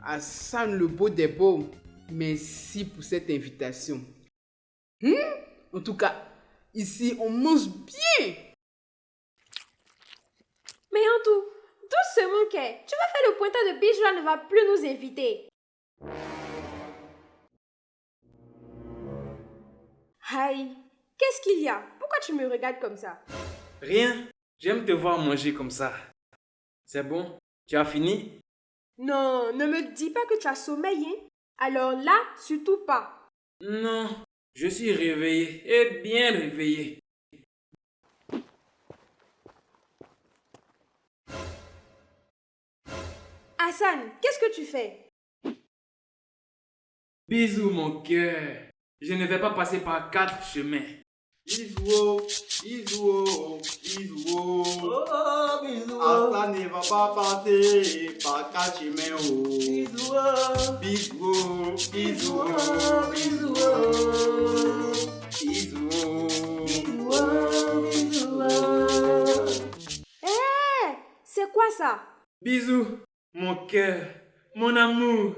Hassan le beau des beaux, merci pour cette invitation. En tout cas, ici on mange bien. Mais en tout, doucement, Kay. Tu vas faire le pointeur de Bijou, elle ne va plus nous inviter. Aïe, qu'est-ce qu'il y a? Pourquoi tu me regardes comme ça? Rien. J'aime te voir manger comme ça. C'est bon? Tu as fini? Non, ne me dis pas que tu as sommeil, hein? Alors là, surtout pas. Non, je suis réveillé et bien réveillé. Hassan, qu'est-ce que tu fais? Bisous mon cœur. Je ne vais pas passer par 4 chemins. Bisous, bisous, bisous. Oh, bisous. Hassan ne va pas passer par 4 chemins. Bisous. Bisous, bisous, Bisous. bisous. Hé, c'est quoi ça? Bisous mon cœur, mon amour.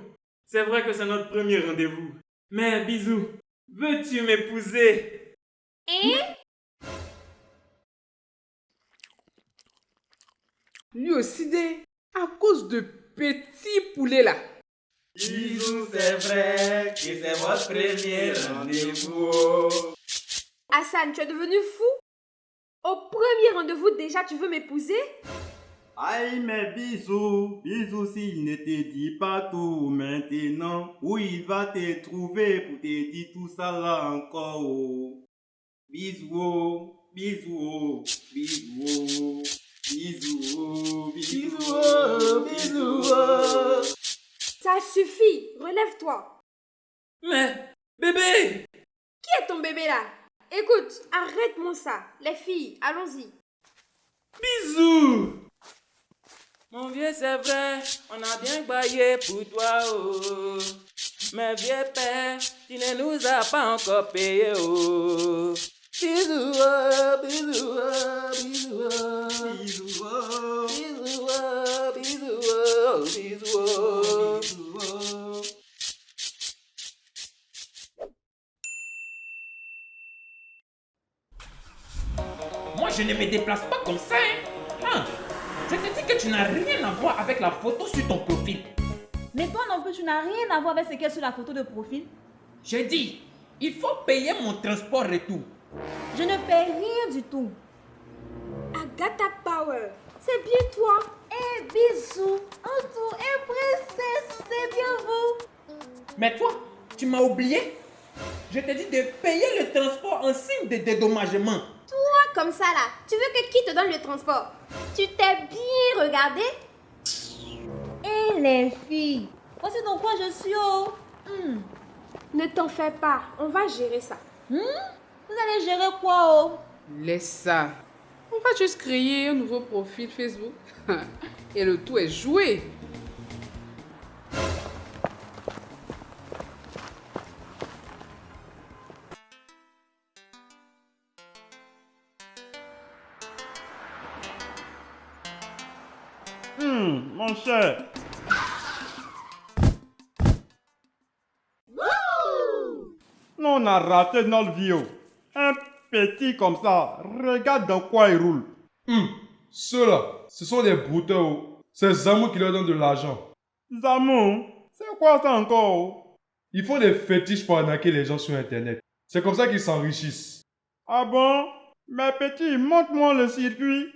C'est vrai que c'est notre premier rendez-vous. Mais bisous, veux-tu m'épouser? Hein? Lui aussi, à cause de petits poulets là. Bisous, c'est vrai que c'est votre premier rendez-vous. Hassan, tu es devenu fou? Au premier rendez-vous déjà, tu veux m'épouser? Aïe, mes bisous, bisous s'il ne te dit pas tout maintenant, où il va te trouver pour te dire tout ça là encore. Oh. Bisous, bisous, bisous, bisous, bisous, bisous. Ça suffit, relève-toi. Mais, bébé! Qui est ton bébé là? Écoute, arrête-moi ça. Les filles, allons-y. Bisous! Mon vieux, c'est vrai, on a bien baillé pour toi, oh. Mais vieux père, tu ne nous as pas encore payé, oh. Bisous, oh, bisous, oh, bisous, oh. Bisous, oh, Bisous, oh, bisous, oh, bisous, oh. bisous, oh. Moi, je ne me déplace pas comme ça, hein. Je te dis que tu n'as rien à voir avec la photo sur ton profil. Mais toi non plus, tu n'as rien à voir avec ce qu'il y a sur la photo de profil. Je dis, il faut payer mon transport retour. Je ne paie rien du tout. Agatha Power, c'est bien toi. Eh, bisous, Antou et princesse, c'est bien vous. Mais toi, tu m'as oublié. Je te dis de payer le transport en signe de dédommagement. Toi, comme ça là, tu veux que qui te donne le transport? Tu t'es bien regardé? Eh les filles, voici dans quoi je suis, oh. Ne t'en fais pas, on va gérer ça. Vous allez gérer quoi, oh? Laisse ça. On va juste créer un nouveau profil Facebook. Et le tout est joué. Mon cher. Nous, on a raté notre vie. Oh. Un petit comme ça, regarde dans quoi il roule. Ceux-là, ce sont des brouteurs. Oh. C'est Zamou qui leur donne de l'argent. Zamou, c'est quoi ça encore? Oh? Ils font des fétiches pour arnaquer les gens sur Internet. C'est comme ça qu'ils s'enrichissent. Ah bon? Mais petit, montre-moi le circuit.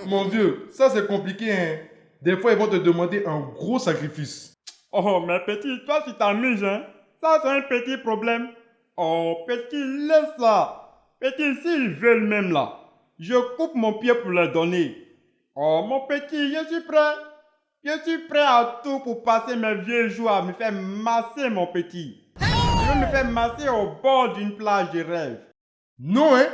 Mon vieux, ça c'est compliqué, hein. Des fois, ils vont te demander un gros sacrifice. Oh, mais petit, toi tu t'amuses, hein? Ça c'est un petit problème. Oh, petit, laisse ça. Petit, s'ils veulent même là, je coupe mon pied pour leur donner. Oh, mon petit, je suis prêt. Je suis prêt à tout pour passer mes vieux jours à me faire masser, mon petit. Je veux me faire masser au bord d'une plage de rêve. Non, hein.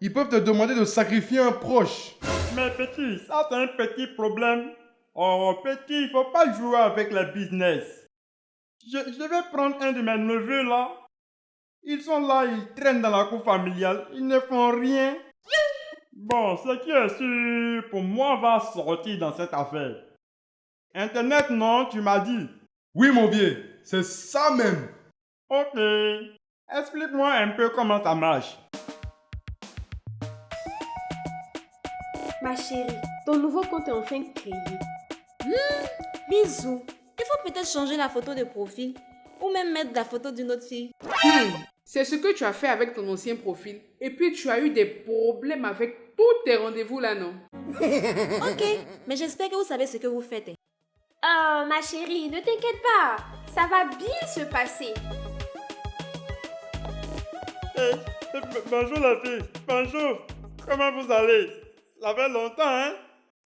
Ils peuvent te demander de sacrifier un proche. Mais petit, ça c'est un petit problème. Oh, petit, il faut pas jouer avec le business. Je vais prendre un de mes neveux là. Ils sont là, ils traînent dans la cour familiale, ils ne font rien. Bon, ce qui est sûr, pour moi, va sortir dans cette affaire. Internet, non, tu m'as dit. Oui, mon vieux, c'est ça même. Ok. Explique-moi un peu comment ça marche. Ma chérie, ton nouveau compte est enfin créé. Bisous. Il faut peut-être changer la photo de profil ou même mettre la photo d'une autre fille. C'est ce que tu as fait avec ton ancien profil. Et puis tu as eu des problèmes avec tous tes rendez-vous là, non? Ok, mais j'espère que vous savez ce que vous faites. Oh, ma chérie, ne t'inquiète pas. Ça va bien se passer. Bonjour la fille. Bonjour. Comment vous allez? Ça fait longtemps, hein?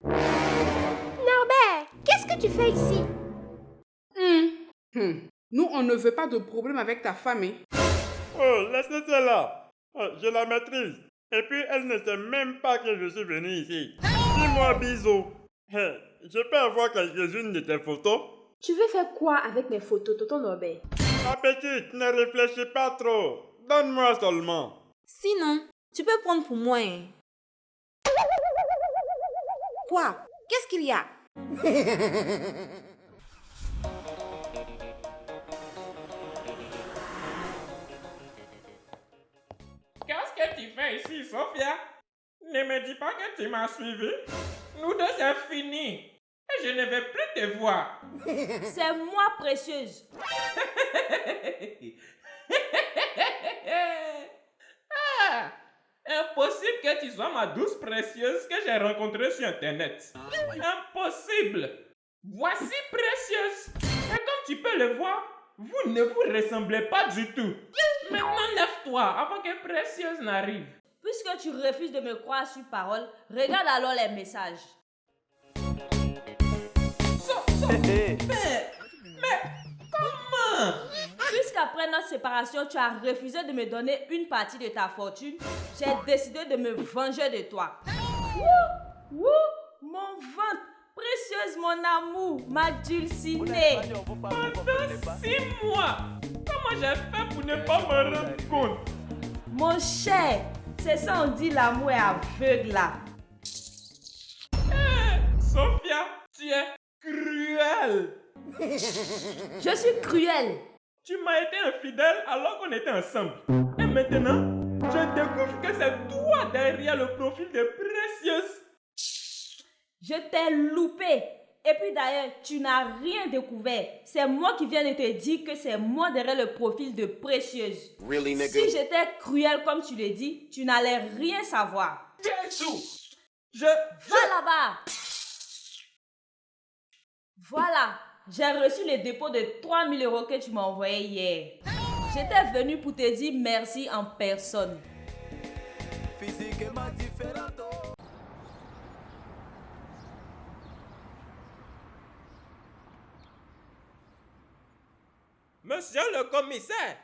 Norbert, qu'est-ce que tu fais ici? Nous, on ne veut pas de problème avec ta femme. Hein? Oh, laissez celle-là. Oh, je la maîtrise. Et puis, elle ne sait même pas que je suis venu ici. Dis-moi, bisous. Hey, je peux avoir quelques-unes de tes photos? Tu veux faire quoi avec mes photos, tonton Norbert? Ma petite, ne réfléchis pas trop. Donne-moi seulement. Sinon, tu peux prendre pour moi. Hein. Quoi? Qu'est-ce qu'il y a? Qu'est-ce que tu fais ici, Sophia? Ne me dis pas que tu m'as suivi. Nous deux, c'est fini. Et je ne vais plus te voir. C'est moi, précieuse. Ah, impossible que tu sois ma douce précieuse que j'ai rencontrée sur Internet. Impossible. Voici précieuse. Et comme tu peux le voir, vous ne vous ressemblez pas du tout. Maintenant, lève-toi avant que précieuse n'arrive. Puisque tu refuses de me croire sur parole, regarde alors les messages. Mais comment? Puisqu'après notre séparation, tu as refusé de me donner une partie de ta fortune, j'ai décidé de me venger de toi. Wouh, mon ventre, précieuse mon amour, ma dulcinée. Pendant 6 mois, comment j'ai fait pour ne pas me rendre compte? Mon cher, c'est ça on dit l'amour est aveugle là. Sophia, tu es cruelle. Je suis cruelle. Tu m'as été infidèle alors qu'on était ensemble. Et maintenant, je découvre que c'est toi derrière le profil de précieuse. Je t'ai loupé. Et puis d'ailleurs, tu n'as rien découvert. C'est moi qui viens de te dire que c'est moi derrière le profil de précieuse. Really, nigga? Si j'étais cruelle comme tu le dis, tu n'allais rien savoir. Jésus! Va là-bas. Voilà, j'ai reçu le dépôt de 3 000 € que tu m'as envoyé hier. J'étais venue pour te dire merci en personne. Physiquement différente. Monsieur le commissaire,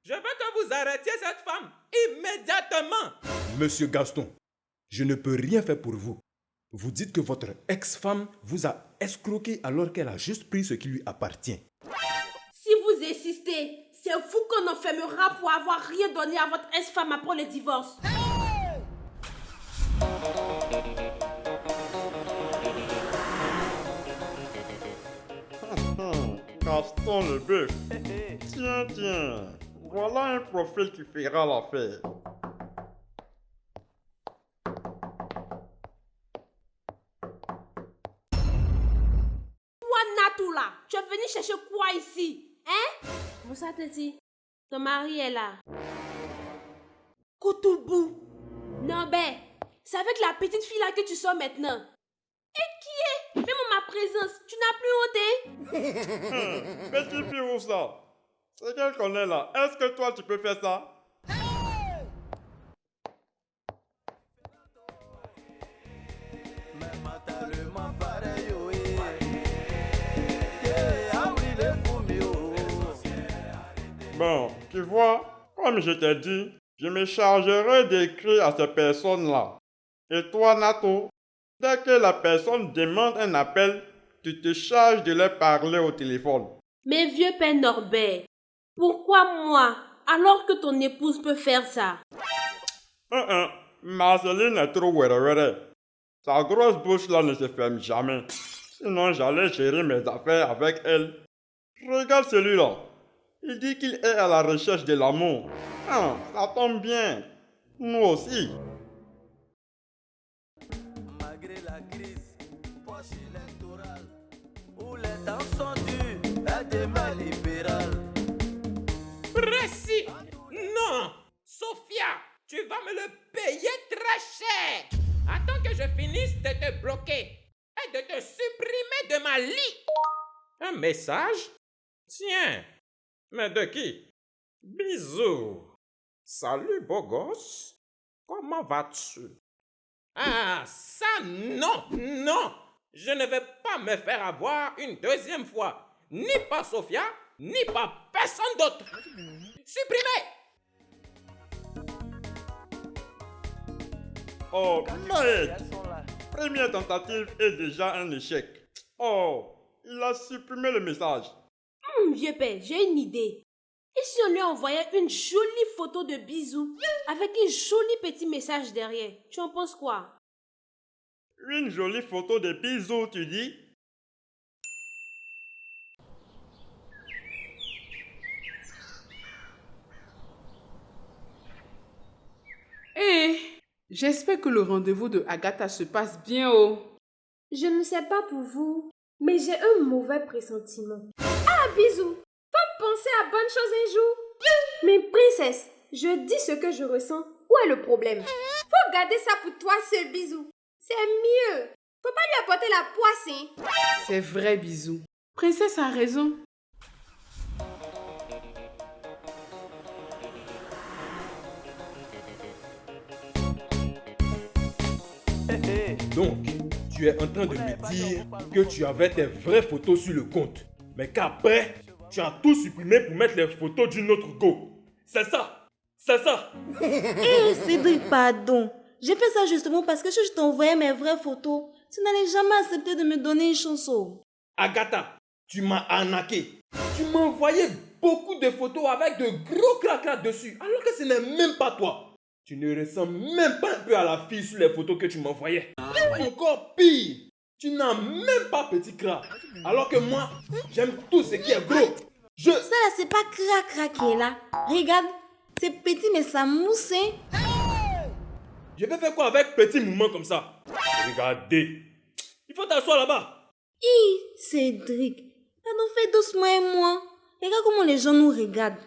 je veux que vous arrêtiez cette femme immédiatement. Monsieur Gaston, je ne peux rien faire pour vous. Vous dites que votre ex-femme vous a escroqué alors qu'elle a juste pris ce qui lui appartient. Si vous insistez, c'est vous qu'on enfermera pour avoir rien donné à votre ex-femme après le divorce. Gaston le bœuf. Tiens. Voilà un profil qui fera l'affaire. Toi, Natou là, tu es venu chercher quoi ici? Hein? Moussa Teti, ton mari est là. Koutoubou. Non, ben, c'est avec la petite fille là que tu sors maintenant. Et qui est? Même en ma présence, tu n'as plus honte, hein? Petite fille où ça? C'est qu'elle connaît là. Est-ce que toi tu peux faire ça? Bon, tu vois, comme je t'ai dit, je me chargerai d'écrire à ces personnes-là. Et toi, Nato, dès que la personne demande un appel, tu te charges de leur parler au téléphone. Mais vieux père Norbert, pourquoi moi, alors que ton épouse peut faire ça? Marceline est trop wéré. Sa grosse bouche là ne se ferme jamais. Sinon, j'allais gérer mes affaires avec elle. Regarde celui-là. Il dit qu'il est à la recherche de l'amour. Ah, ça tombe bien. Nous aussi. Malgré la crise post-électorale, où les temps sont durs, elle demeure libérale. Précis. Non, Sophia, tu vas me le payer très cher. Attends que je finisse de te bloquer et de te supprimer de ma liste. Un message? Tiens, mais de qui? Bisous. Salut, beau gosse. Comment vas-tu? Ah, ça non, non. Je ne vais pas me faire avoir une deuxième fois. Ni par Sophia, ni par personne d'autre. Supprimé. Oh, Maël. Première tentative est déjà un échec. Oh, il a supprimé le message. Vieux père, j'ai une idée. Et si on lui envoyait une jolie photo de bisous avec un joli petit message derrière? Tu en penses quoi? Une jolie photo de bisous, tu dis? J'espère que le rendez-vous de Agatha se passe bien, oh. Je ne sais pas pour vous, mais j'ai un mauvais pressentiment. Ah, bisous! Va penser à bonne chose un jour. Mais princesse, je dis ce que je ressens. Où est le problème? Faut garder ça pour toi seul, bisous. C'est mieux. Faut pas lui apporter la poisse, hein? C'est vrai, bisous. Princesse a raison. Donc, tu es en train de me dire que tu avais tes vraies photos sur le compte, mais qu'après, tu as tout supprimé pour mettre les photos d'une autre go. C'est ça? C'est ça? Cédric, pardon. J'ai fait ça justement parce que si je t'envoyais mes vraies photos, tu n'allais jamais accepter de me donner une chanson. Agatha, tu m'as arnaqué. Tu m'envoyais beaucoup de photos avec de gros cracras dessus, alors que ce n'est même pas toi. Tu ne ressembles même pas un peu à la fille sur les photos que tu m'envoyais. Encore pire, tu n'as même pas petit crack. Alors que moi, j'aime tout ce qui est gros. Ça là, c'est pas cracra qui est là. Regarde, c'est petit mais ça mousse. Je vais faire quoi avec petit mouvement comme ça? Regardez. Il faut t'asseoir là-bas. Cédric, pardon, fais doucement et moi. Regarde comment les gens nous regardent.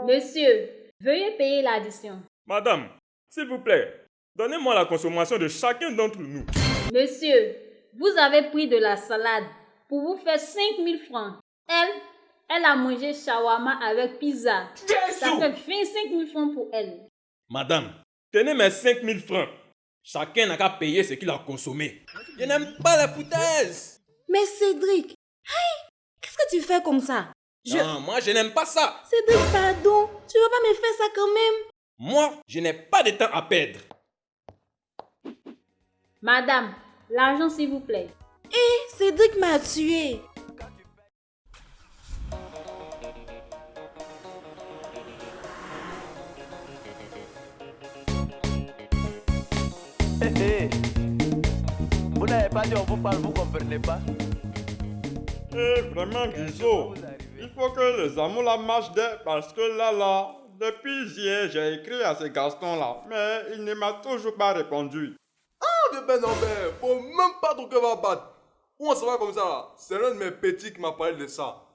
Monsieur, veuillez payer l'addition. Madame, s'il vous plaît, donnez-moi la consommation de chacun d'entre nous. Monsieur, vous avez pris de la salade pour vous faire 5000 francs. Elle a mangé shawarma avec pizza. Ça fait 25 000 francs pour elle. Madame, tenez mes 5000 francs. Chacun n'a qu'à payer ce qu'il a consommé. Je n'aime pas la foutaise. Mais Cédric, qu'est-ce que tu fais comme ça? Non, moi je n'aime pas ça. Cédric, pardon, tu vas pas me faire ça quand même. Moi, je n'ai pas de temps à perdre. Madame, l'argent s'il vous plaît. Cédric m'a tué. Vous n'avez pas dit on vous parle, vous comprenez pas? Vraiment, Guizot, il faut que les amours là marchent parce que là, depuis hier, j'ai écrit à ce Gaston-là, mais il ne m'a toujours pas répondu. Ah, ben non, faut même pas ton cœur va battre. Où on se va comme ça là? C'est l'un de mes petits qui m'a parlé de ça.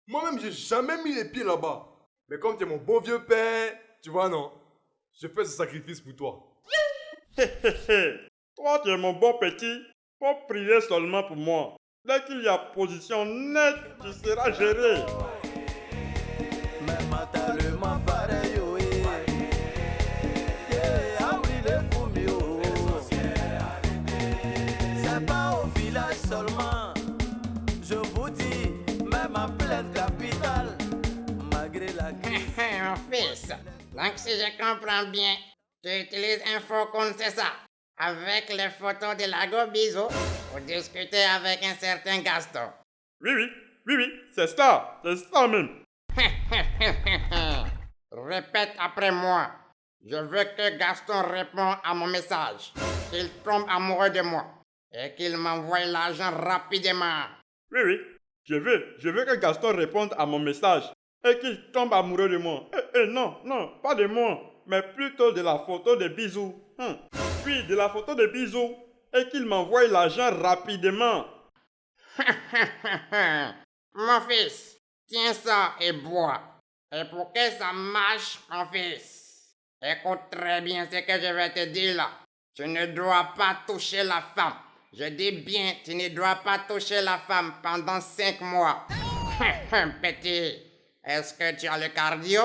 Moi-même, j'ai jamais mis les pieds là-bas. Mais comme tu es mon bon vieux père, tu vois, non? Je fais ce sacrifice pour toi. Toi, tu es mon bon petit, faut prier seulement pour moi. Dès qu'il y a position nette, tu seras géré. Mais mentalement pareil, oui. Ah oui, le coumio. C'est pas au village seulement. Je vous dis, même en pleine capitale, malgré la crise. Mon fils, donc si je comprends bien, tu utilises un faux compte, c'est ça? Avec les photos de Lago Bisou pour discuter avec un certain Gaston. Oui, c'est ça même. Répète après moi. Je veux que Gaston réponde à mon message. qu'il tombe amoureux de moi et qu'il m'envoie l'argent rapidement. Oui, oui, je veux que Gaston réponde à mon message et qu'il tombe amoureux de moi. Non, non, pas de moi, mais plutôt de la photo de Bisou. Oui, de la photo de Bisou et qu'il m'envoie l'argent rapidement. Mon fils, tiens ça et bois. Et pour que ça marche, mon fils, écoute très bien ce que je vais te dire là. Tu ne dois pas toucher la femme. Je dis bien, tu ne dois pas toucher la femme pendant 5 mois. Petit, est-ce que tu as le cardio?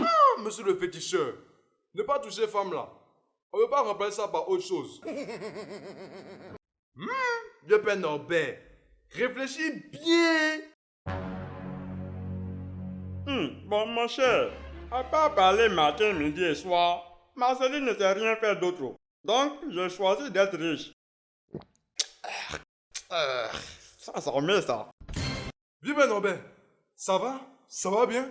Ah, monsieur le féticheur, ne pas toucher femme là. On ne peut pas remplacer ça par autre chose. Vieux père Norbert, réfléchis bien. Bon, mon cher, à part parler matin, midi et soir, Marceline ne sait rien faire d'autre. Donc, je choisis d'être riche. Ça remet ça. Vieux père Norbert, ça va? Ça va bien?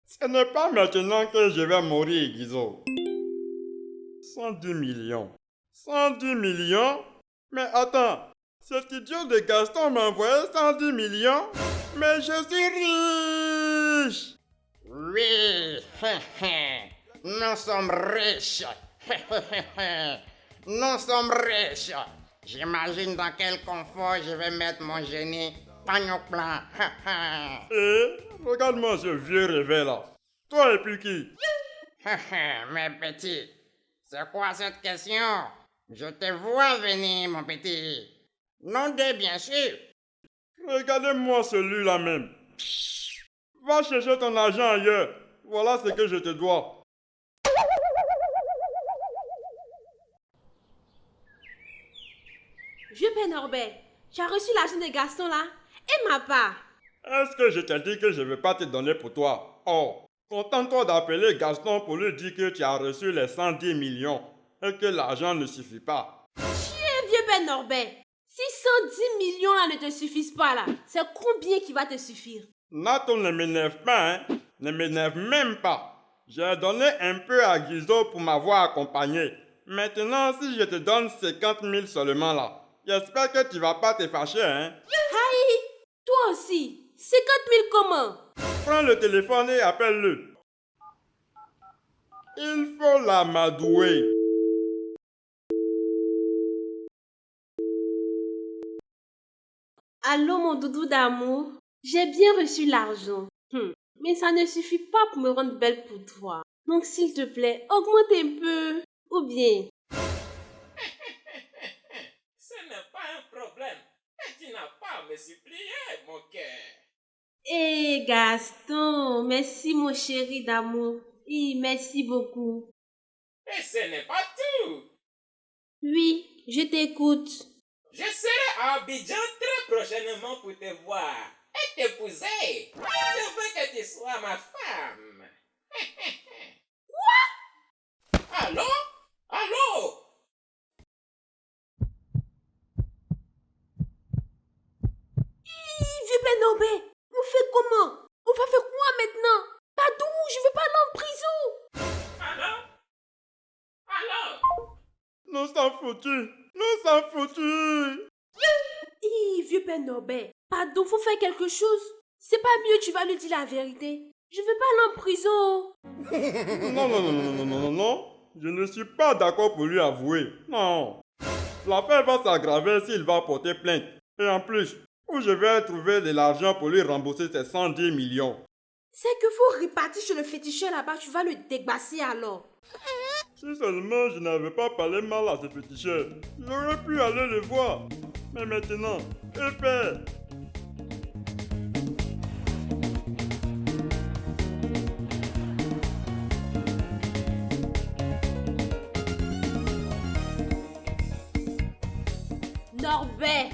Ce n'est pas maintenant que je vais mourir, Guizot. 110 millions. 110 millions? Mais attends, cet idiot de Gaston m'a envoyé 110 millions? Mais je suis riche! Oui, nous sommes riches. Nous sommes riches. J'imagine dans quel confort je vais mettre mon génie. Pagnon plein. Regarde-moi ce vieux réveil là. Toi et puis qui? Mais petit, c'est quoi cette question? Je te vois venir, mon petit. Non de bien sûr. Regardez-moi celui-là même. Va chercher ton argent ailleurs. Voilà ce que je te dois. Vieux père Norbert, tu as reçu l'argent de Gaston là? Et ma part? Est-ce que je t'ai dit que je ne vais pas te donner pour toi? Oh, contente-toi d'appeler Gaston pour lui dire que tu as reçu les 110 millions et que l'argent ne suffit pas. Tiens, vieux père Norbert, si 110 millions là ne te suffisent pas là, c'est combien qui va te suffire? Nato ne m'énerve pas, hein? Ne m'énerve même pas. J'ai donné un peu à Guizot pour m'avoir accompagné. Maintenant, si je te donne 50 000 seulement là, j'espère que tu vas pas te fâcher, hein? Aïe! Toi aussi! 50 000 comment? Prends le téléphone et appelle-le. Il faut l'amadouer. Allô mon doudou d'amour? J'ai bien reçu l'argent. Mais ça ne suffit pas pour me rendre belle pour toi. Donc s'il te plaît, augmente un peu. Ou bien... Ce n'est pas un problème. Tu n'as pas à me supplier, mon cœur. Eh Gaston, merci mon chéri d'amour. Oui, merci beaucoup. Et ce n'est pas tout. Oui, je t'écoute. Je serai à Abidjan très prochainement pour te voir et t'épouser. Je veux que tu sois ma femme. Quoi? Allô? Allô? Vieux père Norbert, on fait comment? On va faire quoi maintenant? Pardon, je veux pas aller en prison. Allô? Allô? Nous sommes foutus. Nous sommes foutus. Vieux père Norbert, pardon, faut faire quelque chose. C'est pas mieux, tu vas lui dire la vérité. Je veux pas aller en prison. Non. Je ne suis pas d'accord pour lui avouer. Non. L'affaire va s'aggraver s'il va porter plainte. Et en plus, où je vais trouver de l'argent pour lui rembourser ses 110 millions? C'est que faut repartir chez le féticheur là-bas, tu vas le débasser alors. Si seulement je n'avais pas parlé mal à ce féticheur, j'aurais pu aller le voir. Mais maintenant, que faire? Norbert.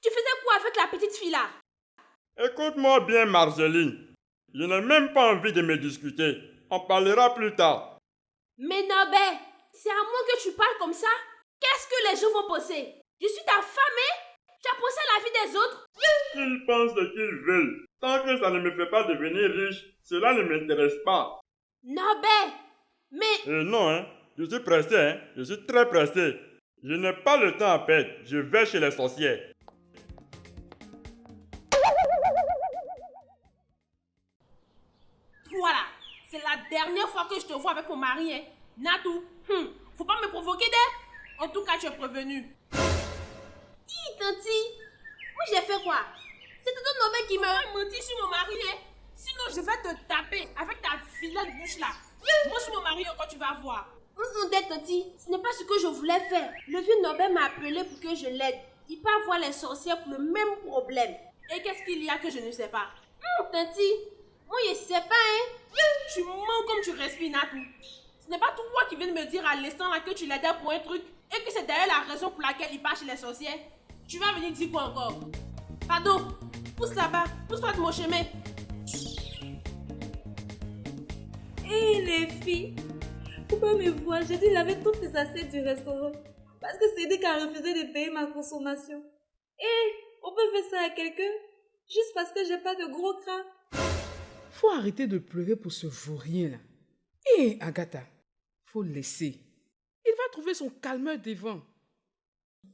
Tu faisais quoi avec la petite fille là? Écoute-moi bien, Marceline. Je n'ai même pas envie de me discuter. On parlera plus tard. Mais Norbert, c'est à moi que tu parles comme ça? Qu'est-ce que les gens vont penser? Je suis ta femme, hein? Tu as pensé à la vie des autres? Qu'ils pensent ce qu'ils veulent. Tant que ça ne me fait pas devenir riche, cela ne m'intéresse pas. Norbert, mais... Non, hein. Je suis pressé, hein. Je suis très pressé. Je n'ai pas le temps à perdre. Je vais chez les sorcières. Voilà, c'est la dernière fois que je te vois avec mon mari, hein. Natou, faut pas me provoquer d'elle. En tout cas, tu es prévenu. Dis, Tanti, moi j'ai fait quoi? C'est ton Norbert qui m'a menti sur mon mari, hein. Sinon, je vais te taper avec ta vilaine bouche là. Moi, sur mon mari, quand tu vas voir. Tanti, ce n'est pas ce que je voulais faire. Le vieux Norbert m'a appelé pour que je l'aide. Il part voir les sorcières pour le même problème. Et qu'est-ce qu'il y a que je ne sais pas? Tanti, moi je sais pas, hein. Tu mens comme tu respires, Natou. Ce n'est pas toi qui viens de me dire à l'instant là que tu l'aidais pour un truc et que c'est d'ailleurs la raison pour laquelle il part chez les sorcières. Tu vas venir dire quoi encore? Pardon, pousse là-bas, pousse-toi de mon chemin. Hé les filles, faut pas me voir, j'ai dû laver toutes les assiettes du restaurant parce que Cédric a refusé de payer ma consommation. Et on peut faire ça à quelqu'un juste parce que j'ai pas de gros crâne. Faut arrêter de pleurer pour ce vaurien là. Hé, Agatha, faut le laisser. Il va trouver son calmeur devant.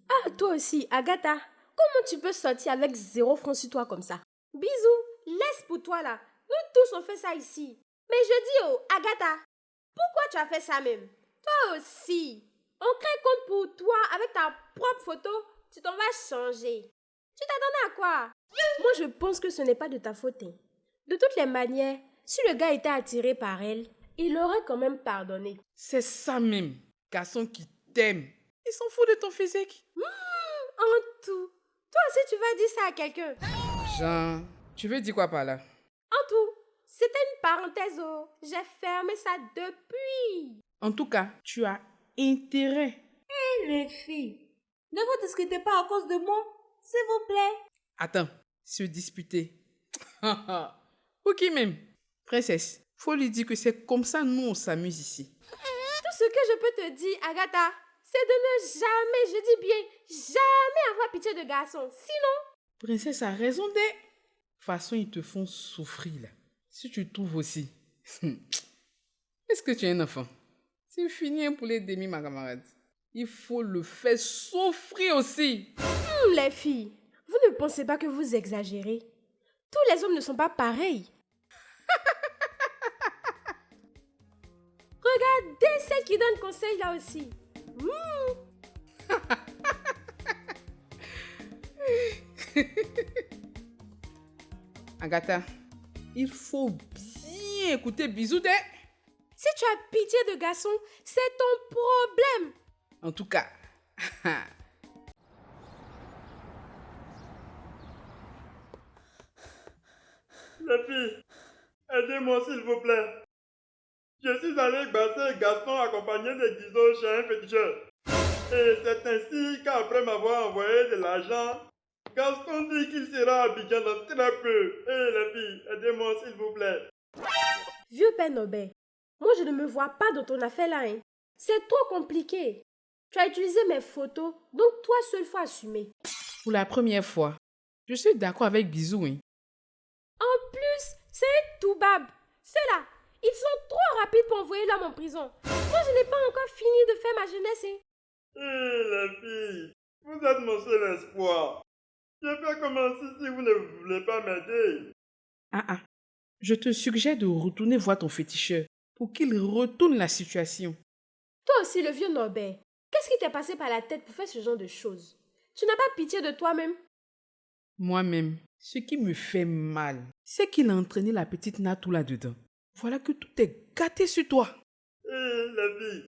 Ah, toi aussi, Agatha. Comment tu peux sortir avec 0 francs sur toi comme ça? Bisous, laisse pour toi là. Nous tous on fait ça ici. Mais je dis, oh, Agatha, pourquoi tu as fait ça même? Toi aussi. On crée compte pour toi avec ta propre photo. Tu t'en vas changer. Tu t'attendais à quoi? Moi, je pense que ce n'est pas de ta faute. Hein. De toutes les manières, si le gars était attiré par elle, il aurait quand même pardonné. C'est ça même. Garçon qui t'aime. Il s'en fout de ton physique. En tout. Toi aussi, tu vas dire ça à quelqu'un. Jean, tu veux dire quoi par là? En tout. C'était une parenthèse. Oh. J'ai fermé ça depuis. En tout cas, tu as intérêt. Hé les filles, ne vous discutez pas à cause de moi, s'il vous plaît. Attends, se disputer. Ok même. Princesse, faut lui dire que c'est comme ça nous on s'amuse ici. Tout ce que je peux te dire, Agatha, c'est de ne jamais, je dis bien, jamais avoir pitié de garçons. Sinon... Princesse a raison de... De toute façon, ils te font souffrir là. Si tu trouves aussi... Est-ce que tu es un enfant? C'est fini pour les demi, ma camarade. Il faut le faire souffrir aussi. Les filles, vous ne pensez pas que vous exagérez? Tous les hommes ne sont pas pareils. Regardez celle qui donne conseil là aussi. Agatha, il faut bien écouter Bisou de... Si tu as pitié de garçon, c'est ton problème. En tout cas... Les filles, aidez-moi s'il vous plaît. Je suis allé brasser Gaston accompagné de Guizot chez un féticheur. Et c'est ainsi qu'après m'avoir envoyé de l'argent, Gaston dit qu'il sera à Abidjan dans très peu. Les filles, aidez-moi s'il vous plaît. Vieux père Norbert, moi je ne me vois pas dans ton affaire là. Hein. C'est trop compliqué. Tu as utilisé mes photos, donc toi seul faut assumer. Pour la première fois, je suis d'accord avec Bisou. Hein. En plus, c'est un toubab. Ceux-là, ils sont trop rapides pour envoyer l'homme en prison. Moi, je n'ai pas encore fini de faire ma jeunesse. Hein. Les filles, vous êtes mon seul espoir. Je fais comment si vous ne voulez pas m'aider. Je te suggère de retourner voir ton féticheur pour qu'il retourne la situation. Toi aussi, le vieux Norbert, qu'est-ce qui t'est passé par la tête pour faire ce genre de choses? Tu n'as pas pitié de toi-même? Moi-même, ce qui me fait mal, c'est qu'il a entraîné la petite Natou là-dedans. Voilà que tout est gâté sur toi. Les filles,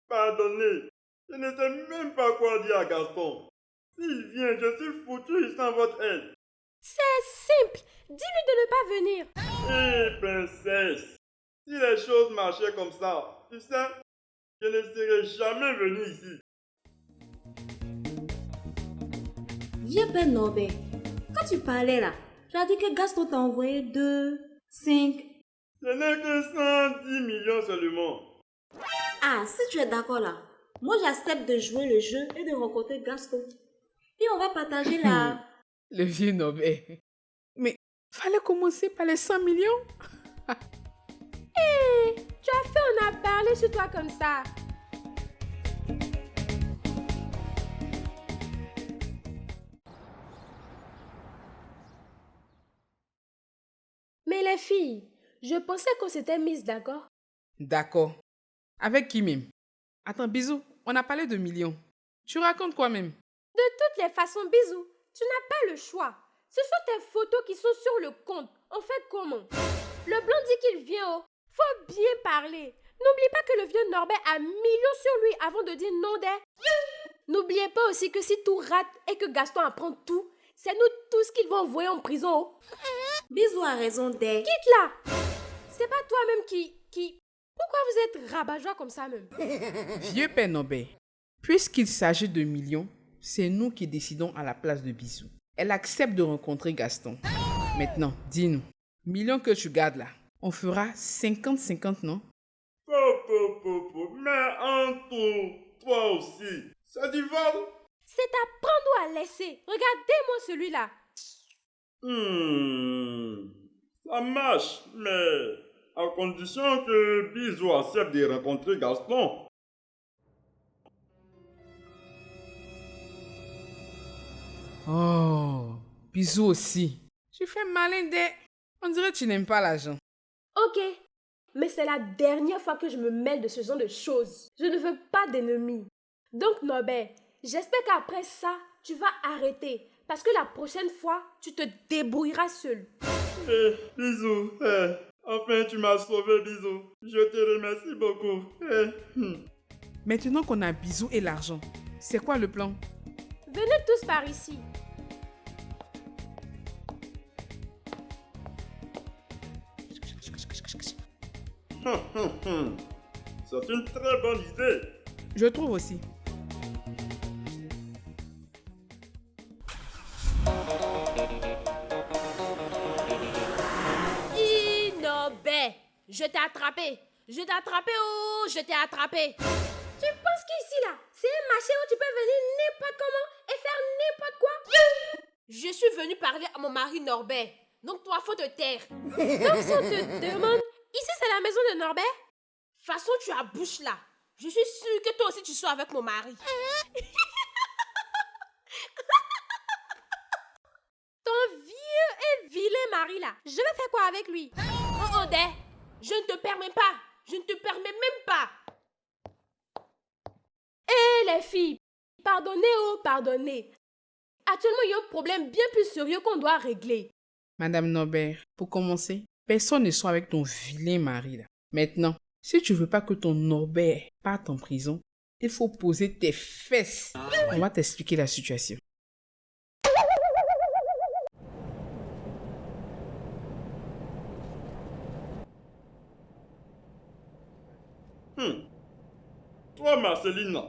pardonnez. Je ne sais même pas quoi dire à Gaston. S'il vient, je suis foutu sans votre aide. C'est simple. Dis-lui de ne pas venir. Princesse, si les choses marchaient comme ça, tu sais, je ne serais jamais venu ici. Viens, père Norbert. Quand tu parlais là, tu as dit que Gaston t'a envoyé 2, 5... Ce n'est que 110 millions seulement. Ah, si tu es d'accord là, moi j'accepte de jouer le jeu et de rencontrer Gaston. Et on va partager la... Le vieux Norbert. Mais Fallait commencer par les 100 millions. Hé, tu as fait, on a parlé sur toi comme ça. Mais les filles, je pensais qu'on s'était mises d'accord. D'accord. Avec qui même? Attends, bisous, on a parlé de millions. Tu racontes quoi même? De toutes les façons, bisous, tu n'as pas le choix. Ce sont tes photos qui sont sur le compte. On fait comment? Le blanc dit qu'il vient, oh. Faut bien parler. N'oublie pas que le vieux Norbert a millions sur lui avant de dire non des. N'oubliez pas aussi que si tout rate et que Gaston apprend tout, c'est nous tous qu'ils vont envoyer en prison, oh. Bisous a raison des. Quitte là. C'est pas toi-même qui... Pourquoi vous êtes rabat-joie comme ça même? Vieux père Norbert, puisqu'il s'agit de millions, c'est nous qui décidons à la place de Bisou. Elle accepte de rencontrer Gaston. Maintenant, dis-nous, millions que tu gardes là, on fera 50-50, non? Mais Anto, toi aussi, c'est du vol. C'est à prendre ou à laisser. Regardez-moi celui-là. Ça marche, mais à condition que Bisou accepte de rencontrer Gaston. Oh, Bisou aussi. Tu fais malin des... On dirait que tu n'aimes pas l'argent. Ok, mais c'est la dernière fois que je me mêle de ce genre de choses. Je ne veux pas d'ennemis. Donc Norbert, j'espère qu'après ça, tu vas arrêter. Parce que la prochaine fois, tu te débrouilleras seul. Bisou, enfin tu m'as sauvé, Bisou. Je te remercie beaucoup. Maintenant qu'on a Bisou et l'argent, c'est quoi le plan? Venez tous par ici. C'est une très bonne idée. Je trouve aussi. Norbert, je t'ai attrapé. Je t'ai attrapé, oh, je t'ai attrapé. Tu penses qu'ici là, c'est un marché où tu peux venir n'importe comment et faire n'importe quoi? Je suis venue parler à mon mari Norbert. Donc toi, faut te taire. Donc si on te demande, ici c'est la maison de Norbert? De toute façon, tu as bouche là. Je suis sûre que toi aussi tu sois avec mon mari. Ton vieux et vilain mari là, je vais faire quoi avec lui? Oh, Odé, je ne te permets pas. Je ne te permets même pas. Hé les filles, pardonnez, oh pardonnez. Actuellement, il y a un problème bien plus sérieux qu'on doit régler. Madame Norbert, pour commencer, personne ne soit avec ton vilain mari là. Maintenant, si tu veux pas que ton Norbert parte en prison, il faut poser tes fesses. On va t'expliquer la situation. Toi, Marceline,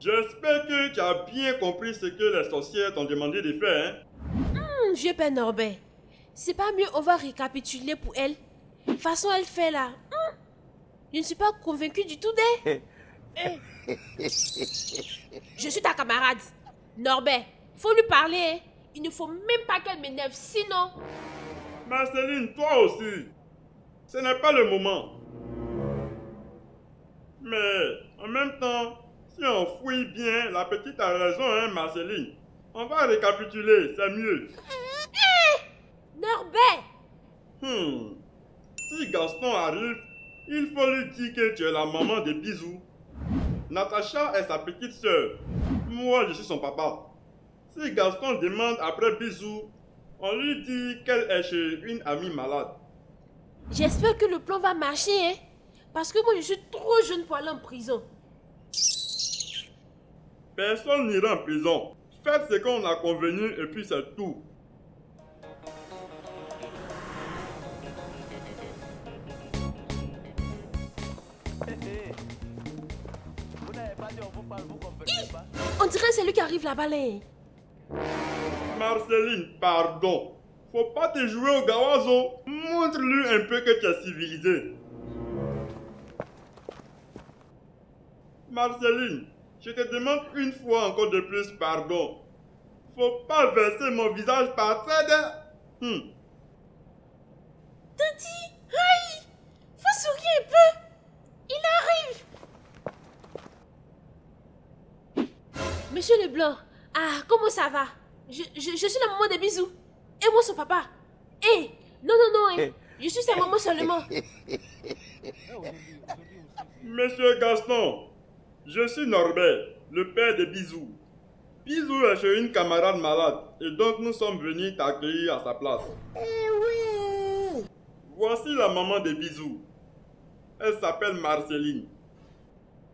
j'espère que tu as bien compris ce que les sorcières t'ont demandé de faire, hein? Vieux père Norbert, c'est pas mieux, on va récapituler pour elle. De toute façon, elle fait là. Je ne suis pas convaincue du tout d'elle. Je suis ta camarade. Norbert, faut lui parler, hein. Il ne faut même pas qu'elle m'énerve, sinon... Marceline, toi aussi. Ce n'est pas le moment. Mais en même temps, si on fouille bien, la petite a raison, hein, Marceline. On va récapituler, c'est mieux. Norbert! Si Gaston arrive, il faut lui dire que tu es la maman de Bisou. Natacha est sa petite sœur. Moi, je suis son papa. Si Gaston demande après Bisou, on lui dit qu'elle est chez une amie malade. J'espère que le plan va marcher, hein. Parce que moi, je suis trop jeune pour aller en prison. Personne n'ira en prison. Faites ce qu'on a convenu et puis c'est tout. On dirait que c'est lui qui arrive là-bas, là. Marceline, pardon. Faut pas te jouer au gawazo. Montre-lui un peu que tu es civilisé. Marceline, je te demande une fois encore de plus pardon. Faut pas verser mon visage par terre. Tanti, aïe, faut sourire un peu. Il arrive. Monsieur Leblanc, ah, comment ça va? Je suis la maman de Bisou. Et moi, son papa. Eh, non, je suis sa maman seulement. Monsieur Gaston, je suis Norbert, le père de Bisou. Bisou est chez une camarade malade et donc nous sommes venus t'accueillir à sa place. Voici la maman de Bisou. Elle s'appelle Marceline.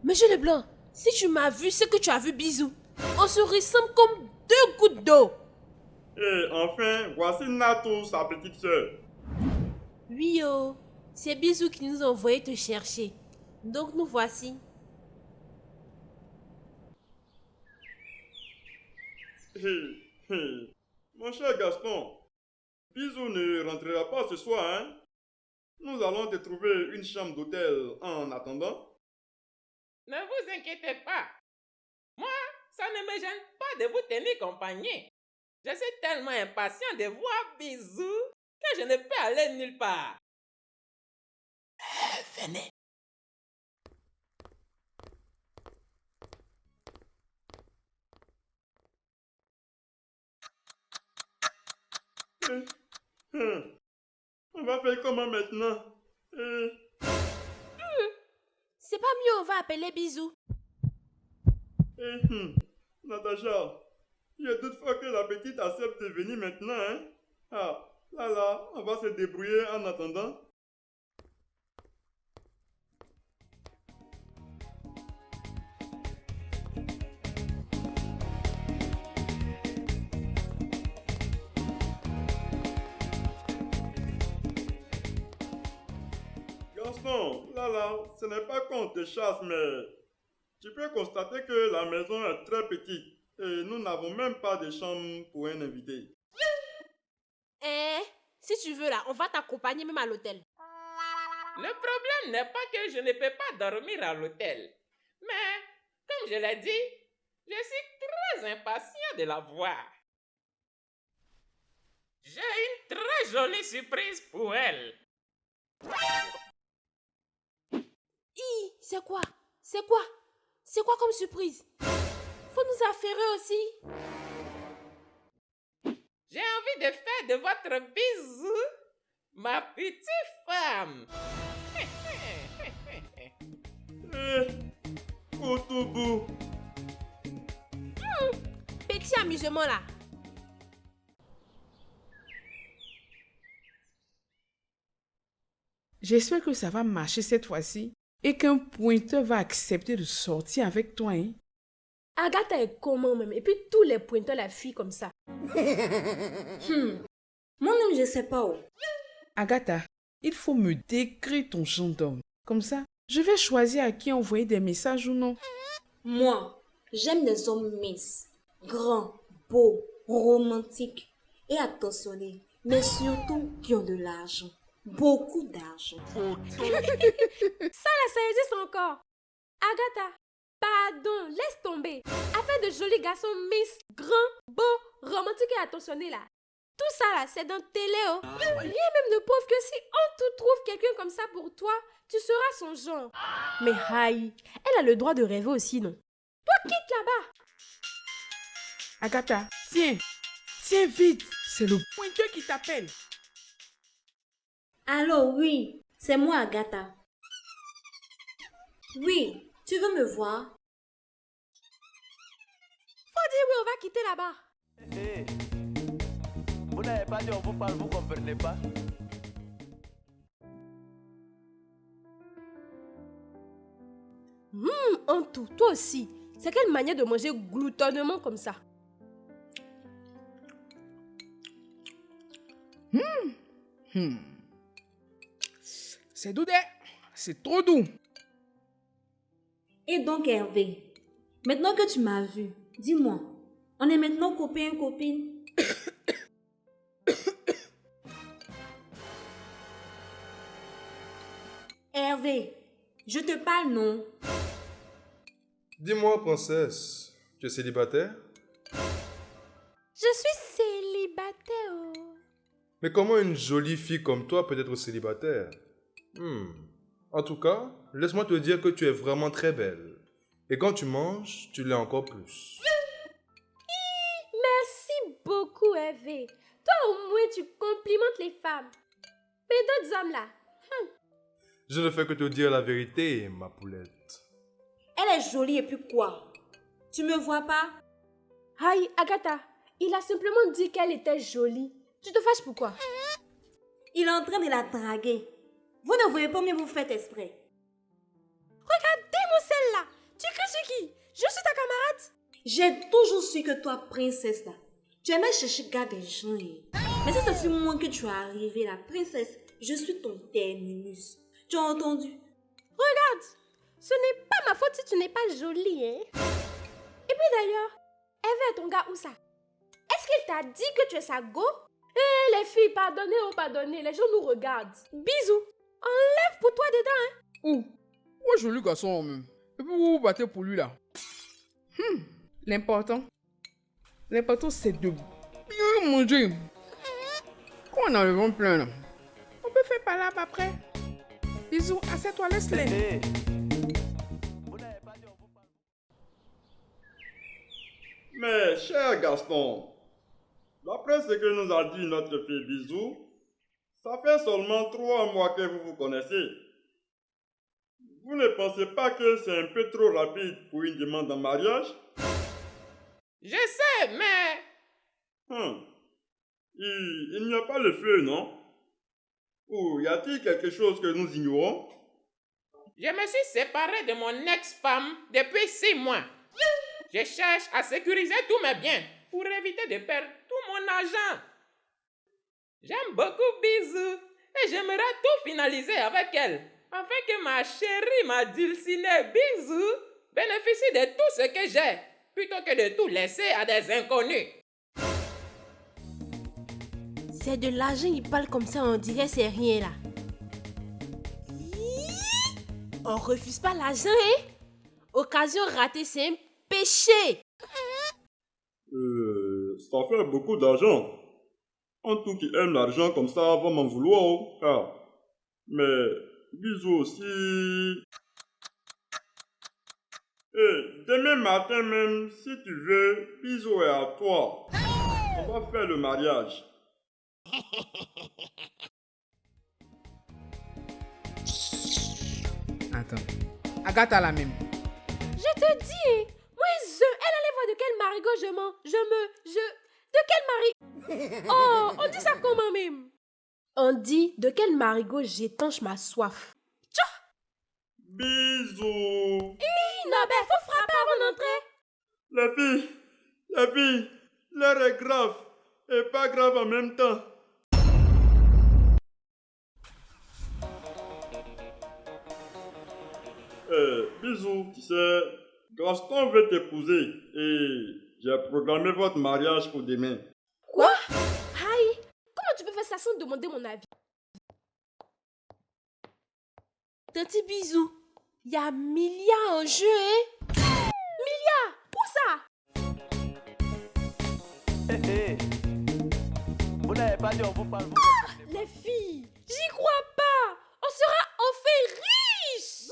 Monsieur Leblanc, si tu m'as vu ce que tu as vu Bisou, on se ressemble comme 2 gouttes d'eau. Et enfin, voici Natou, sa petite sœur. Oui, oh, c'est Bisou qui nous a envoyé te chercher. Donc nous voici. Mon cher Gaston, Bisou ne rentrera pas ce soir, hein? Nous allons te trouver une chambre d'hôtel en attendant. Ne vous inquiétez pas. Moi, ça ne me gêne pas de vous tenir compagnie. Je suis tellement impatient de voir Bisou que je ne peux aller nulle part. Venez. On va faire comment maintenant? C'est pas mieux, on va appeler Bisou. Natacha, il y a toutefois que la petite accepte de venir maintenant, hein? Ah, là, on va se débrouiller en attendant. Gaston, là, ce n'est pas qu'on te chasse, mais tu peux constater que la maison est très petite et nous n'avons même pas de chambre pour un invité. Si tu veux là, on va t'accompagner même à l'hôtel. Le problème n'est pas que je ne peux pas dormir à l'hôtel. Mais, comme je l'ai dit, je suis très impatient de la voir. J'ai une très jolie surprise pour elle. C'est quoi? C'est quoi comme surprise? Faut nous affairer aussi. J'ai envie de faire de votre Bisou ma petite femme. Kotoubou. Petit amusement là. J'espère que ça va marcher cette fois-ci et qu'un pointeur va accepter de sortir avec toi, hein? Agatha est comment même? Et puis tous les pointeurs la fuient comme ça. Moi-même, je sais pas où. Agatha, il faut me décrire ton genre d'homme. Comme ça, je vais choisir à qui envoyer des messages ou non. Moi, j'aime des hommes minces, grands, beaux, romantiques et attentionnés, mais surtout qui ont de l'argent. Beaucoup d'argent. Ça là, ça existe encore. Agatha, pardon, laisse tomber. Affaire de jolis garçons minces, grands, beaux, romantiques et attentionnés là. Tout ça là, c'est dans télé. Oh. Rien même ne prouve que si on te trouve quelqu'un comme ça pour toi, tu seras son genre. Mais aïe, elle a le droit de rêver aussi, non? Toi, quitte là-bas. Agatha, tiens vite, c'est le pointeur qui t'appelle. Allô, oui, c'est moi, Agatha. Oui, tu veux me voir? Faut dire oui, on va quitter là-bas. Vous n'avez pas dit on vous parle, vous comprenez pas? En tout, toi aussi. C'est quelle manière de manger gloutonnement comme ça? C'est doux, c'est trop doux. Et donc, Hervé, maintenant que tu m'as vu, dis-moi, on est maintenant copains et copines? Hervé, je te parle, non? Dis-moi, princesse, tu es célibataire? Je suis célibataire. Mais comment une jolie fille comme toi peut être célibataire? En tout cas, laisse-moi te dire que tu es vraiment très belle. Et quand tu manges, tu l'es encore plus. Merci beaucoup, Hervé. Toi, au moins, tu complimentes les femmes. Mais d'autres hommes, là. Je ne fais que te dire la vérité, ma poulette. Elle est jolie et puis quoi? Tu me vois pas? Aïe, Agatha, il a simplement dit qu'elle était jolie. Tu te fâches pourquoi? Il est en train de la draguer. Vous ne voyez pas, mais vous faites exprès. Regardez-moi celle-là. Tu cries sur qui? Je suis ta camarade. J'ai toujours su que toi, princesse, là, tu aimais chercher gars des gens. Mais ça, c'est sur moi que tu es arrivée, la princesse. Je suis ton terminus. Tu as entendu? Regarde, ce n'est pas ma faute si tu n'es pas jolie, hein? Et puis d'ailleurs, Hervé est ton gars où ça? Est-ce qu'il t'a dit que tu es sa go? Eh les filles, pardonnez ou pardonnez, les gens nous regardent. Bisous, enlève pour toi dedans, hein? Où? Où est joli garçon même? Et puis vous vous battez pour lui là? L'important c'est de bien manger. Quand on en a plein là, on peut faire par là après. Bisous, assieds-toi, laisse-les. Mais cher Gaston, d'après ce que nous a dit notre fille Bisou, ça fait seulement 3 mois que vous vous connaissez. Vous ne pensez pas que c'est un peu trop rapide pour une demande en mariage? Je sais, mais... Il n'y a pas le feu, non? Ou y a-t-il quelque chose que nous ignorons? Je me suis séparé de mon ex-femme depuis 6 mois. Je cherche à sécuriser tous mes biens pour éviter de perdre tout mon argent. J'aime beaucoup Bisou et j'aimerais tout finaliser avec elle afin que ma chérie, ma dulcinée Bisou bénéficie de tout ce que j'ai plutôt que de tout laisser à des inconnus. C'est de l'argent, il parle comme ça, on dirait c'est rien là. On refuse pas l'argent, hein? Occasion ratée, c'est un péché. Ça fait beaucoup d'argent. En tout qui aime l'argent comme ça va m'en vouloir. Mais Bisou aussi. Demain matin même, si tu veux, Bisou est à toi. On va faire le mariage. Attends, Agatha la même. Je te dis, moi elle allait voir de quel marigot de quel mari... Oh, on dit ça comment même? On dit de quel marigot j'étanche ma soif. Tchao! Bisous! Non, ben, faut frapper avant d'entrer. La fille, l'heure est grave et pas grave en même temps. Bisous, tu sais, Gaston veut t'épouser et j'ai programmé votre mariage pour demain. Quoi? Aïe, comment tu peux faire ça sans demander mon avis? Tanti Bisou, il y a milliards en jeu, hein? Milliards? Pour ça? Vous n'avez pas dit on vous parle. Les filles, j'y crois pas. On sera enfin riches.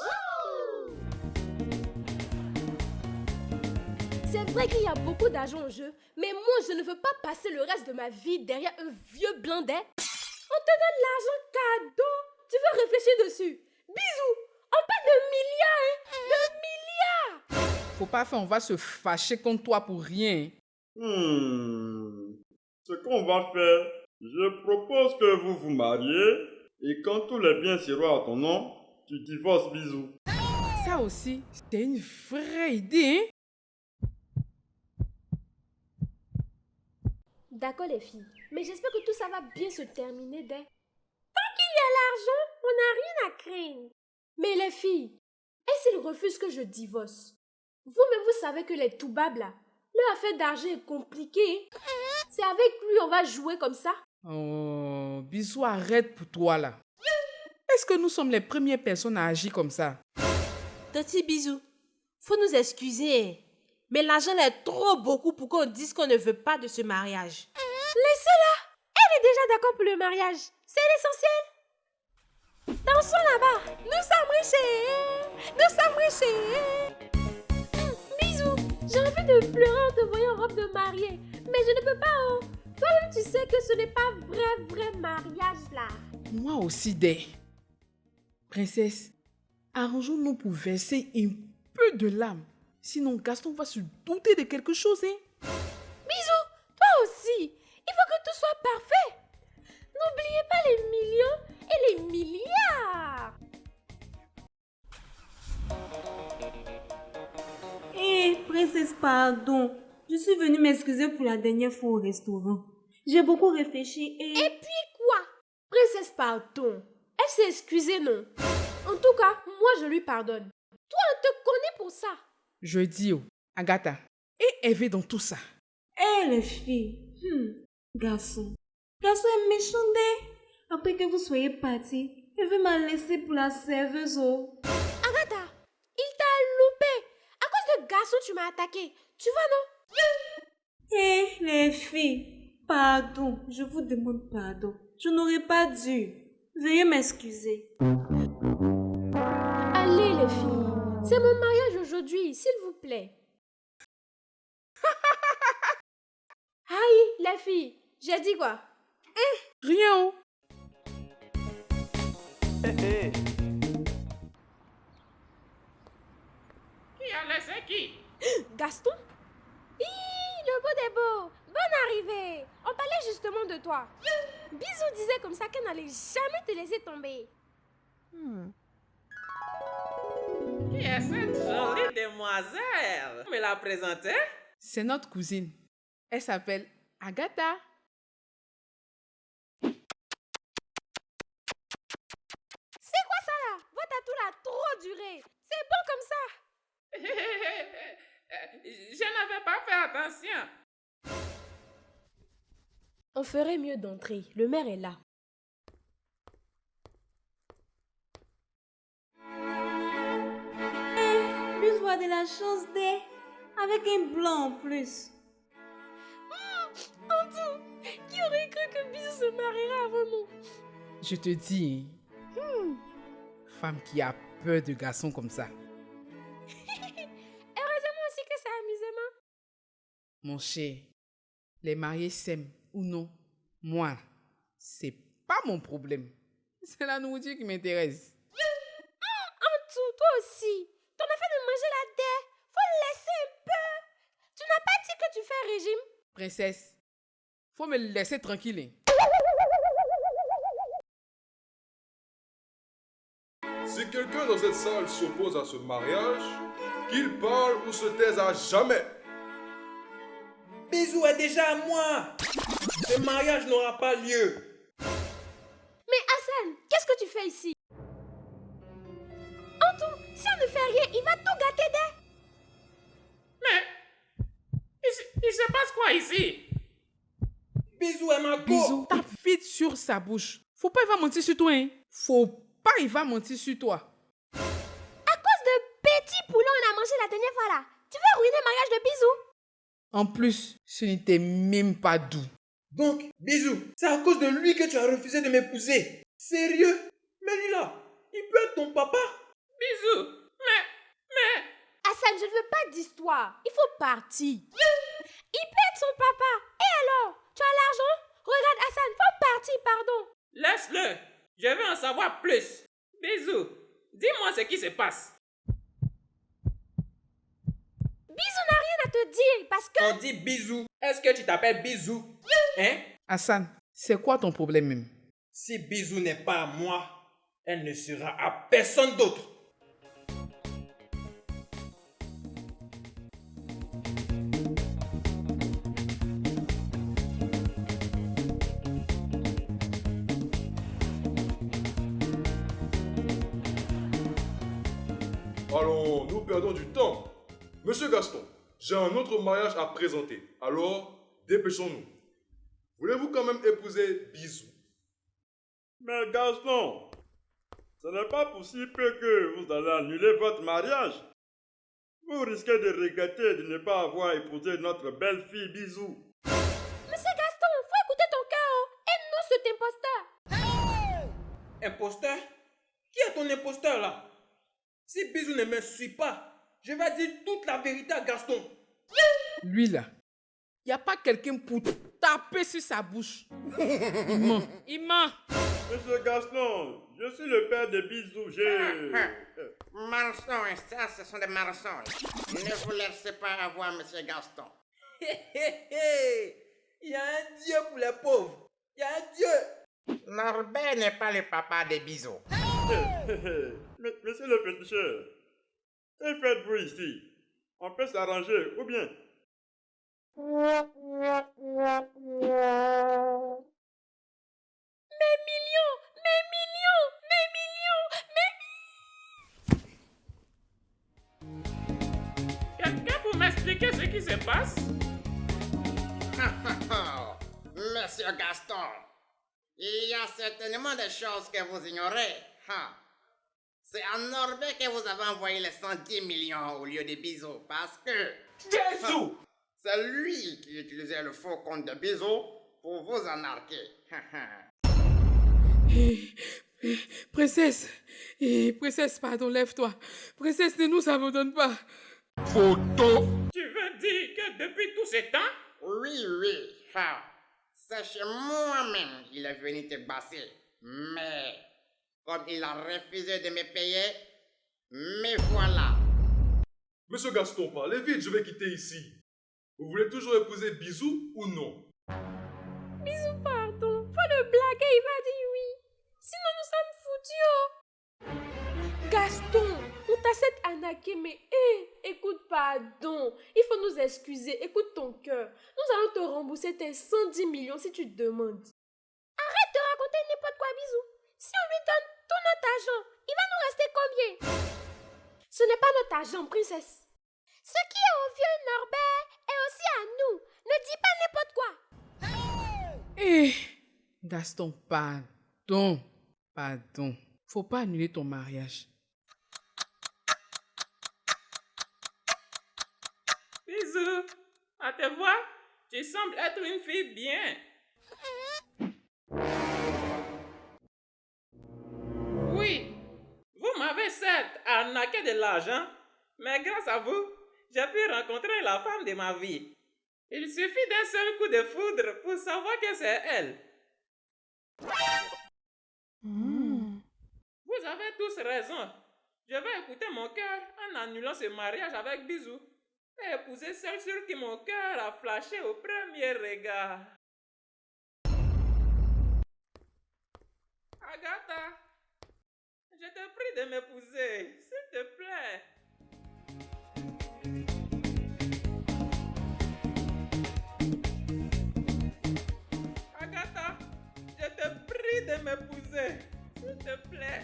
C'est vrai qu'il y a beaucoup d'argent en jeu, mais moi je ne veux pas passer le reste de ma vie derrière un vieux blondet. On te donne l'argent cadeau. Tu veux réfléchir dessus? Bisous. On parle de milliards, hein? De milliards. Faut pas faire, on va se fâcher contre toi pour rien. Ce qu'on va faire, je propose que vous vous mariez et quand tous les biens seront à ton nom, tu divorces, Bisou. Ça aussi, c'est une vraie idée, hein? D'accord les filles, mais j'espère que tout ça va bien se terminer dès... Tant qu'il y a l'argent, on n'a rien à craindre. Mais les filles, et s'ils refusent que je divorce? Vous-même vous savez que les toubabs là, leur affaire d'argent est compliquée. C'est avec lui on va jouer comme ça? Oh, Bisou, arrête pour toi là. Est-ce que nous sommes les premières personnes à agir comme ça? Tanti Bisou, faut nous excuser. Mais l'argent est trop beaucoup pour qu'on dise qu'on ne veut pas de ce mariage. Laissez-la. Elle est déjà d'accord pour le mariage. C'est l'essentiel. Dansons là-bas. Nous sommes riches. Nous sommes riches. Bisous. J'ai envie de pleurer en te voyant en robe de mariée. Mais je ne peux pas. Oh. Toi-même, tu sais que ce n'est pas vrai mariage là. Moi aussi, Dé. Princesse, arrangeons-nous pour verser un peu de larmes. Sinon, Gaston va se douter de quelque chose, hein. Bisous, toi aussi. Il faut que tout soit parfait. N'oubliez pas les millions et les milliards. Hé, princesse, pardon. Je suis venue m'excuser pour la dernière fois au restaurant. J'ai beaucoup réfléchi et... Et puis quoi? Princesse, pardon. Elle s'est excusée, non? En tout cas, moi je lui pardonne. Toi, on te connaît pour ça. Je dis, oh, Agatha, et Hervé dans tout ça. Hé, les filles. Garçon. Garçon est méchant, Dé. Après que vous soyez partis, Hervé m'a laissé pour la serveuse. Oh. Agatha, il t'a loupé. À cause de garçon, tu m'as attaqué. Tu vois, non? Hé, les filles. Pardon, je vous demande pardon. Je n'aurais pas dû. Veuillez m'excuser. Allez, les filles. C'est mon mariage aujourd'hui, s'il vous plaît. Aïe, les filles. J'ai dit quoi? Rien, oh. Qui a laissé qui? Gaston? Le beau des beaux. Bonne arrivée. On parlait justement de toi. Bisou disait comme ça qu'elle n'allait jamais te laisser tomber. Qui est cette jolie demoiselle? Vous me la présentez? C'est notre cousine. Elle s'appelle Agatha. C'est quoi ça là? Votre atout a trop duré. C'est bon comme ça. Je n'avais pas fait attention. On ferait mieux d'entrer. Le maire est là. Bisou a de la chance, Dé. Avec un blanc en plus. Antou, qui aurait cru que Bisou se marierait avant nous? Je te dis, hein, femme qui a peur de garçons comme ça. Heureusement aussi que c'est amusement. Mon cher, les mariés s'aiment ou non, moi, c'est pas mon problème. C'est la nourriture qui m'intéresse. Antou, toi aussi. T'en as fait de manger la dé. Faut le laisser un peu. Tu n'as pas dit que tu fais un régime? Princesse, faut me laisser tranquille. Hein. Si quelqu'un dans cette salle s'oppose à ce mariage, qu'il parle ou se taise à jamais. Bisou est déjà à moi. Ce mariage n'aura pas lieu. Mais Hassan, qu'est-ce que tu fais ici? Antou, si on ne fait rien, il va tout gâter dès. Mais, il se passe quoi ici? Bisou est ma go. Bisou, tape vite sur sa bouche. Faut pas il va mentir sur toi, hein. Faut pas il va mentir sur toi. À cause de petits poulons on a mangé la dernière fois là. Tu veux ruiner le mariage de Bisou? En plus, ce n'était même pas doux. Donc, Bisou, c'est à cause de lui que tu as refusé de m'épouser. Sérieux? Mais lui là, il peut être ton papa? Bisou, mais... Hassan, je ne veux pas d'histoire. Il faut partir. Il peut être son papa. Et alors? Tu as l'argent? Regarde Hassan, faut partir, pardon. Laisse-le. Je veux en savoir plus. Bisou, dis-moi ce qui se passe. Bisou n'a rien à te dire parce que... On dit Bisou. Est-ce que tu t'appelles Bisou? Hein? Hassan, c'est quoi ton problème même? Si Bisou n'est pas à moi, elle ne sera à personne d'autre. Allons, nous perdons du temps. Monsieur Gaston, j'ai un autre mariage à présenter. Alors, dépêchons-nous. Voulez-vous quand même épouser Bisou? Mais Gaston, ce n'est pas pour si peu que vous allez annuler votre mariage. Vous risquez de regretter de ne pas avoir épousé notre belle-fille Bisou. Monsieur Gaston, faut écouter ton cœur. Et Imposteur? Qui est ton imposteur là? Si Bisou ne me suit pas, je vais dire toute la vérité à Gaston. Lui là, il n'y a pas quelqu'un pour taper sur sa bouche. Il ment. Il ment. Monsieur Gaston, je suis le père de Bisou. Mensonges, ça, ce sont des mensonges. Ne vous laissez pas avoir, monsieur Gaston. Il y a un Dieu pour les pauvres. Il y a un Dieu. Norbert n'est pas le papa de Bisou. Monsieur le féticheur, que faites-vous ici? On peut s'arranger, ou bien? Mes millions, mes millions, mes millions, mes... Quelqu'un pour m'expliquer ce qui se passe? Monsieur Gaston, il y a certainement des choses que vous ignorez. C'est à Norbert que vous avez envoyé les 110 millions au lieu de Bisou parce que... Jésus! C'est lui qui utilisait le faux compte de Bisou pour vous arnaquer. Princesse, princesse, pardon, lève-toi. Princesse, ne nous abandonne pas. Photo. Tu veux dire que depuis tout ce temps? Oui. C'est chez moi-même qu'il est venu te basser. Mais, comme il a refusé de me payer, me voilà. Monsieur Gaston, parlez vite, je vais quitter ici. Vous voulez toujours épouser Bisou ou non? Bisou, pardon. Faut le blaguer, il va dire oui. Sinon, nous sommes foutus. Gaston, on t'a cette arnaqué, mais écoute, pardon. Il faut nous excuser. Écoute ton cœur. Nous allons te rembourser tes 110 millions si tu te demandes. Arrête de raconter n'importe quoi, Bisou. Si on lui donne tout notre argent, il va nous rester combien? Ce n'est pas notre argent, princesse. Ce qui est au vieux Norbert est aussi à nous. Ne dis pas n'importe quoi. Gaston, pardon. Faut pas annuler ton mariage. Bisous. À te voir, tu sembles être une fille bien. Oui, vous m'avez certes arnaqué de l'argent, mais grâce à vous, j'ai pu rencontrer la femme de ma vie. Il suffit d'un seul coup de foudre pour savoir que c'est elle. Vous avez tous raison. Je vais écouter mon cœur en annulant ce mariage avec Bisou et épouser celle sur qui mon cœur a flashé au premier regard. Agatha, je te prie de m'épouser, s'il te plaît. Agatha, je te prie de m'épouser, s'il te plaît.